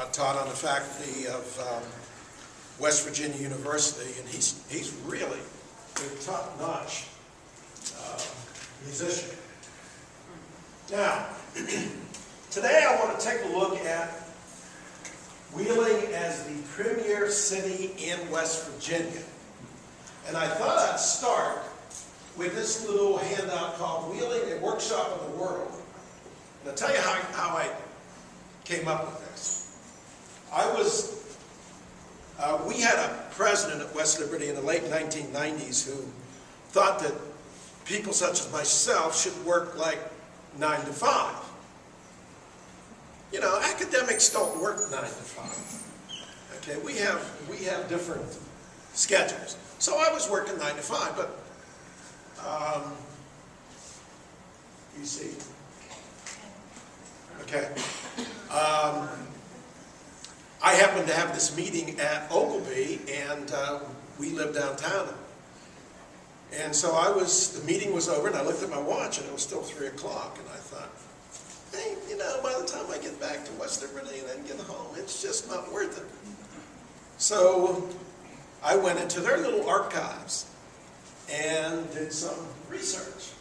taught on the faculty of West Virginia University, and he's really a top-notch musician. Now, today I want to take a look at Wheeling as the premier city in West Virginia. And I thought I'd start with this little handout called Wheeling, a Workshop of the World. And I'll tell you how I came up with this. We had a president at West Liberty in the late 1990s who thought that people such as myself should work like 9 to 5. You know, academics don't work 9 to 5. Okay, we have different schedules. So I was working 9 to 5, but you see, okay. I happened to have this meeting at Ogilvy, and we live downtown. And so the meeting was over, and I looked at my watch, and it was still 3 o'clock, and I thought, hey, you know, by the time I get back to West Liberty and then get home, it's just not worth it. So I went into their little archives and did some research.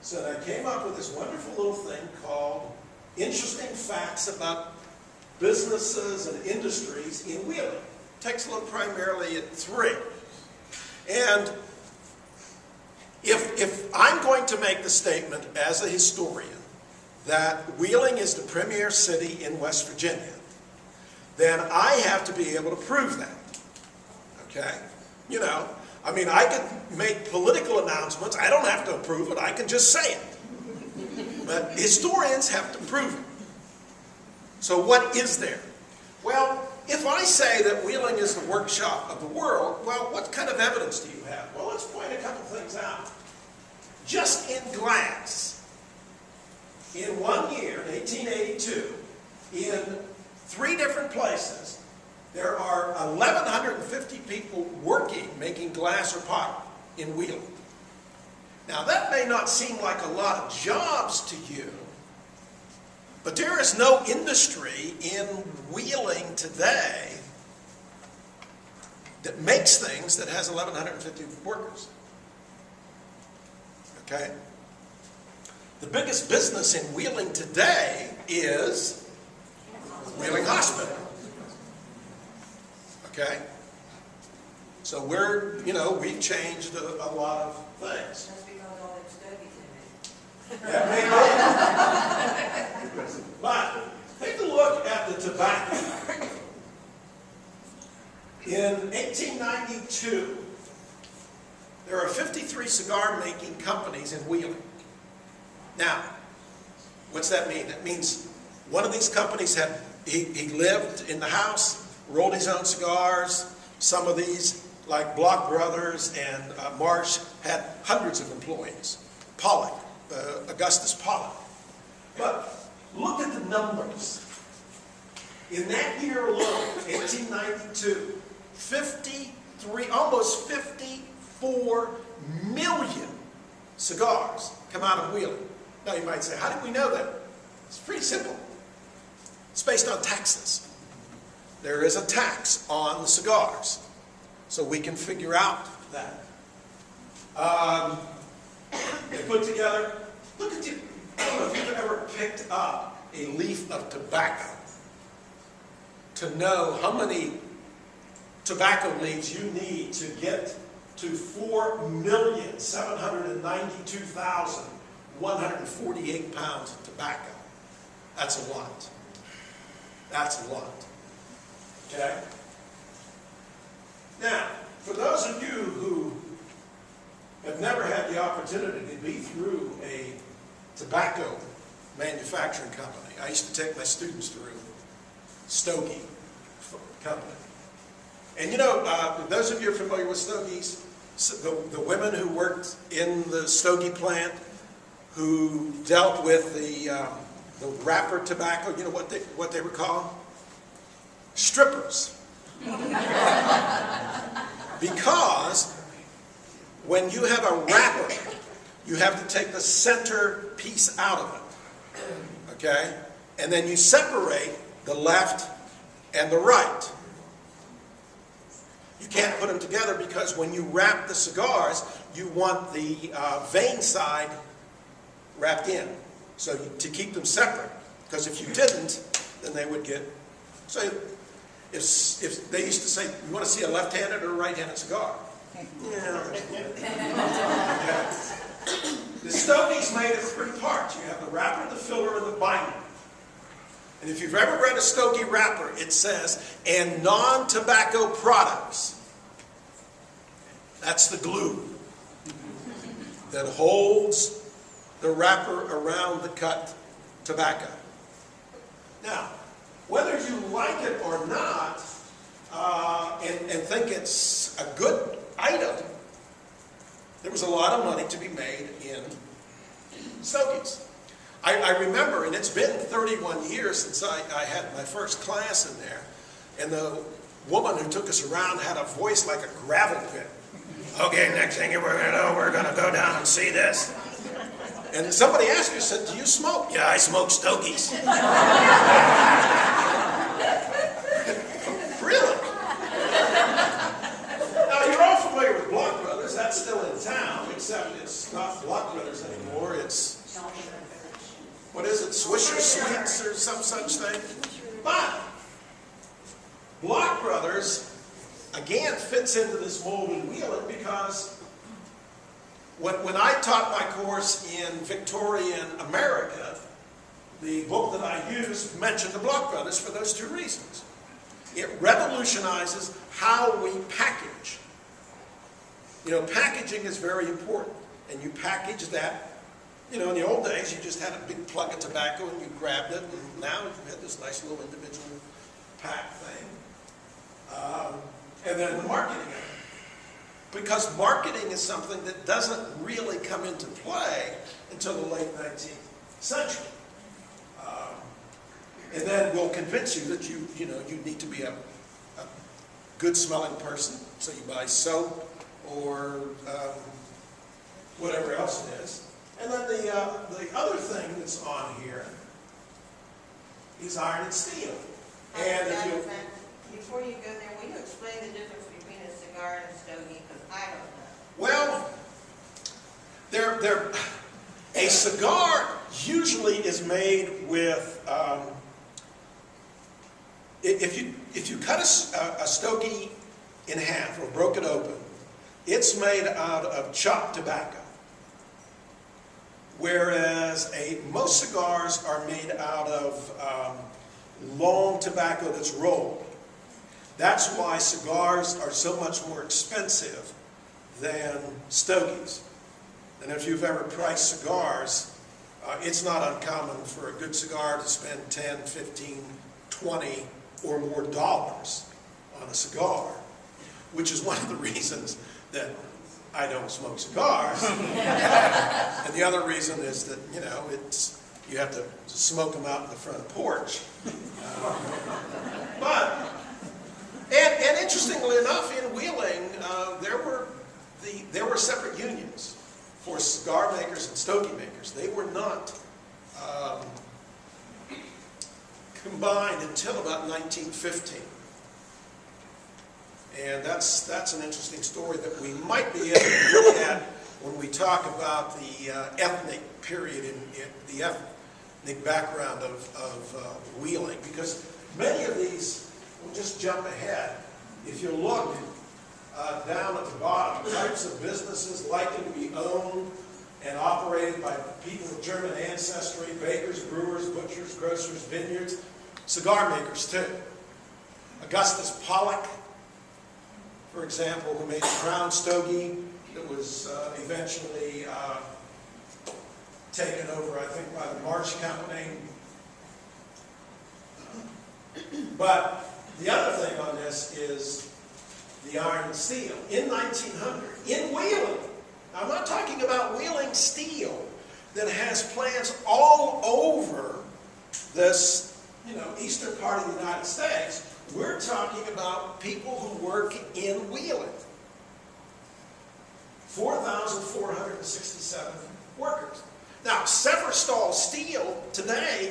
So I came up with this wonderful little thing called Interesting Facts About Businesses and Industries in Wheeling. Takes a look primarily at 3. And if I'm going to make the statement as a historian that Wheeling is the premier city in West Virginia, then I have to be able to prove that. Okay? You know, I mean, I could make political announcements. I don't have to approve it. I can just say it. But historians have to prove it. So what is there? Well, if I say that Wheeling is the workshop of the world, well, what kind of evidence do you have? Well, let's point a couple things out. Just in glass, in 1 year, in 1882, in 3 different places, there are 1,150 people working, making glass or pottery in Wheeling. Now, that may not seem like a lot of jobs to you, but there is no industry in Wheeling today that makes things that has 1,150 workers. Okay? The biggest business in Wheeling today is Wheeling Hospital. Okay? So we've changed a lot of things. That's because all them studies in it. That may be. But take a look at the tobacco. In 1892, there are 53 cigar-making companies in Wheeling. Now, what's that mean? That means one of these companies he lived in the house, rolled his own cigars. Some of these, like Block Brothers and Marsh, had hundreds of employees. Pollock, Augustus Pollock. But look at the numbers. In that year alone, 1892, almost 54 million cigars come out of Wheeling. Now you might say, how did we know that? It's pretty simple. It's based on taxes. There is a tax on the cigars, so we can figure out that. They put together, look at you. I don't know if you've ever picked up a leaf of tobacco to know how many tobacco leaves you need to get to 4,792,148 pounds of tobacco. That's a lot. That's a lot. Okay? Now, for those of you who have never had the opportunity to be through a tobacco manufacturing company, I used to take my students through Stogie Company. And you know, those of you who are familiar with Stogies, the women who worked in the Stogie plant, who dealt with the wrapper tobacco, you know what they were called? Strippers. Because when you have a wrapper, you have to take the center piece out of it. Okay? And then you separate the left and the right. You can't put them together because when you wrap the cigars, you want the vein side wrapped in, so to keep them separate. Because if you didn't, then they would get. So if they used to say, you want to see a left-handed or a right-handed cigar? Yeah. The Stogie's made of 3 parts. You have the wrapper, the filler, and the binder. And if you've ever read a Stogie wrapper, it says, and non-tobacco products. That's the glue that holds the wrapper around the cut tobacco. Now, whether you like it or not, and think it's a good item, there was a lot of money to be made in Stogies. I remember, and it's been 31 years since I had my first class in there, and the woman who took us around had a voice like a gravel pit. Okay, next thing we're going to go down and see this. And somebody asked me, said, do you smoke? Yeah, I smoke Stogies. Really? Now, you're all familiar with Block Brothers. That's still in town, except it's not Block Brothers anymore. It's, what is it, Swisher Sweets or some such thing? But Block Brothers, again, fits into this mold and wheeling because when I taught my course in Victorian America, the book that I used mentioned the Block Brothers for those 2 reasons. It revolutionizes how we package. You know, packaging is very important, and you package that. You know, in the old days, you just had a big plug of tobacco and you grabbed it, and now you have this nice little individual pack thing. And then the marketing of it. Because marketing is something that doesn't really come into play until the late 19th century. And then we'll convince you that you need to be a good smelling person, so you buy soap or whatever else it is. And then the other thing that's on here is iron and steel. And if you, before you go there, will you explain the difference between a cigar and a stogie? Because I don't know. well, a cigar usually is made with, if you cut a stogie in half or broke it open, it's made out of chopped tobacco. Whereas most cigars are made out of long tobacco that's rolled. That's why cigars are so much more expensive than stogies. And if you've ever priced cigars, it's not uncommon for a good cigar to spend 10, 15, 20 or more dollars on a cigar, which is one of the reasons that I don't smoke cigars. And the other reason is that, you have to smoke them out in the front porch. And interestingly enough, in Wheeling, there were separate unions for cigar makers and stogie makers. They were not combined until about 1915. And that's an interesting story that we might be able to look at when we talk about the ethnic period in the ethnic background of Wheeling. Because many of these, we'll just jump ahead. If you look down at the bottom, types of businesses likely to be owned and operated by people of German ancestry, bakers, brewers, butchers, grocers, vineyards, cigar makers too. Augustus Pollock, for example, who made the Crown Stogie that was eventually taken over, I think, by the Marsh Company. But the other thing on this is the iron and steel. In 1900, in Wheeling, now I'm not talking about Wheeling Steel that has plants all over this, eastern part of the United States. We're talking about people who work in Wheeling. 4,467 workers. Now, Severstal Steel today